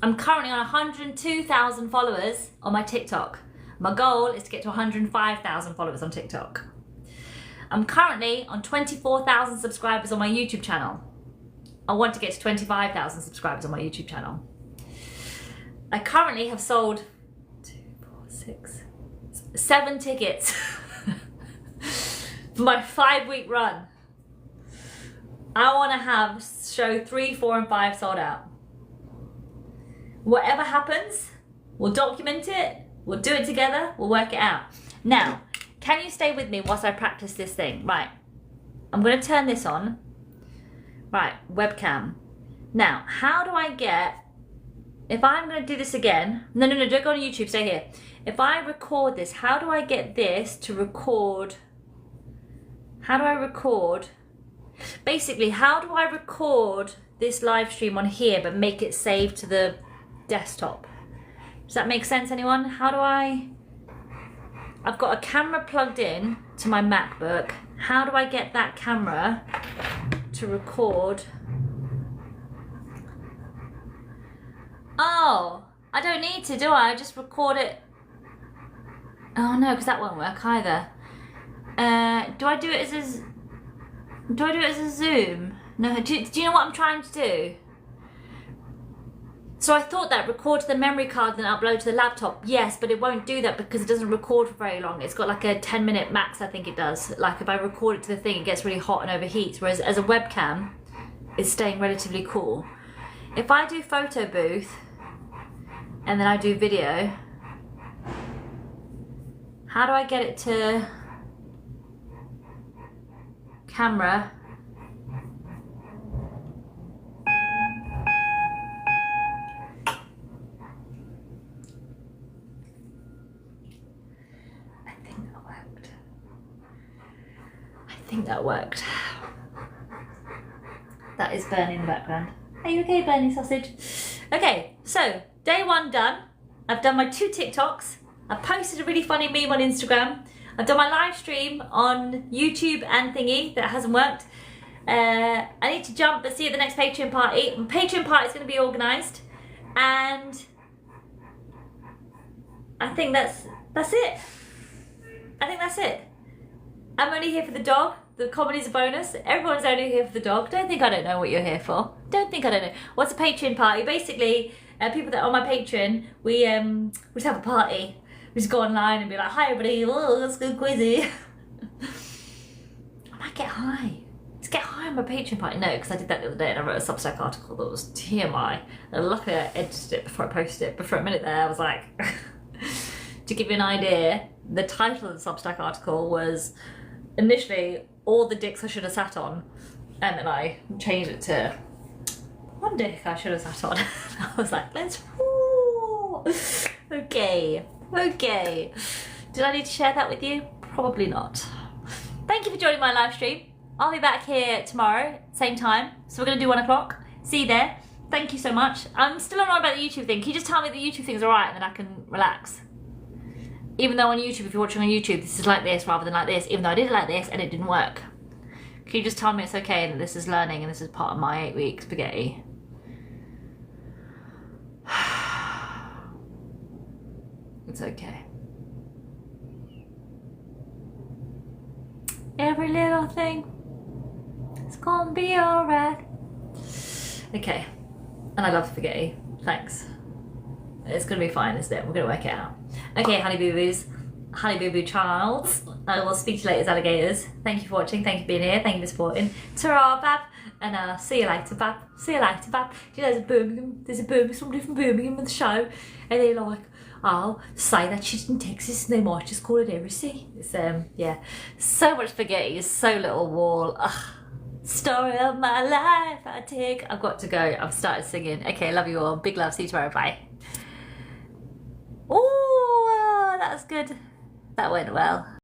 I'm currently on 102,000 followers on my TikTok. My goal is to get to 105,000 followers on TikTok. I'm currently on 24,000 subscribers on my YouTube channel. I want to get to 25,000 subscribers on my YouTube channel. I currently have sold 7 tickets for my 5-week run. I want to have show 3, 4, and 5 sold out. Whatever happens, we'll document it, we'll do it together, we'll work it out. Now, can you stay with me whilst I practice this thing? Right, I'm going to turn this on. Right, webcam. Now, how do I get, if I'm going to do this again, no, don't go on YouTube, stay here. If I record this, how do I get this to record? How do I record? Basically, how do I record this live stream on here but make it save to the desktop? Does that make sense, anyone? How do I've got a camera plugged in to my MacBook. How do I get that camera to record? Oh, I don't need to, do I? I just record it. Oh no, because that won't work either. Do I do it as a Zoom? No, do you know what I'm trying to do? So I thought that record to the memory card and upload to the laptop. Yes, but it won't do that because it doesn't record for very long. It's got like a 10-minute max, I think it does. Like if I record it to the thing, it gets really hot and overheats. Whereas as a webcam, it's staying relatively cool. If I do photo booth and then I do video, how do I get it to camera? I think that worked. That is Bernie in the background. Are you okay, Bernie sausage? Okay, so day 1 done. I've done my 2 TikToks. I've posted a really funny meme on Instagram. I've done my live stream on YouTube and thingy that hasn't worked. I need to jump but see you at the next Patreon party. My Patreon party is going to be organised, and I think that's it. I think that's it. I'm only here for the dog. The comedy's a bonus. Everyone's only here for the dog. Don't think I don't know what you're here for. Don't think I don't know. What's a Patreon party? Basically, people that are on my Patreon, we just have a party. We just go online and be like, hi everybody, oh, let's go crazy. I might get high. Let's get high on my Patreon party. No, because I did that the other day and I wrote a Substack article that was TMI. And luckily I edited it before I posted it. But for a minute there I was like, to give you an idea, the title of the Substack article was initially all the dicks I should have sat on, and then I changed it to one dick I should have sat on. I was like, let's, woo. Okay, Okay. Did I need to share that with you? Probably not. Thank you for joining my live stream. I'll be back here tomorrow, same time. So we're going to do 1 o'clock. See you there. Thank you so much. I'm still not about the YouTube thing. Can you just tell me the YouTube thing's alright and then I can relax? Even though on YouTube, if you're watching on YouTube, this is like this rather than like this. Even though I did it like this and it didn't work. Can you just tell me it's okay and that this is learning and this is part of my 8-week spaghetti? It's okay. Every little thing is gonna be alright. Okay. And I love spaghetti. Thanks. It's gonna be fine, isn't it? We're gonna work it out. Okay, honey boo boos. Honey boo boo childs. I will speak to you later, alligators. Thank you for watching. Thank you for being here. Thank you for supporting. Ta-ra, Bab. And see you later, Bab. See you later, Bab. Do you know there's a Birmingham, somebody from Birmingham on the show, and they're like, oh, say that she's in Texas and they might just call it heresy. It's yeah. So much spaghetti, so little wall. Ugh. Story of my life, I've got to go. I've started singing. Okay, love you all. Big love. See you tomorrow. Bye. Oh, that was good. That went well.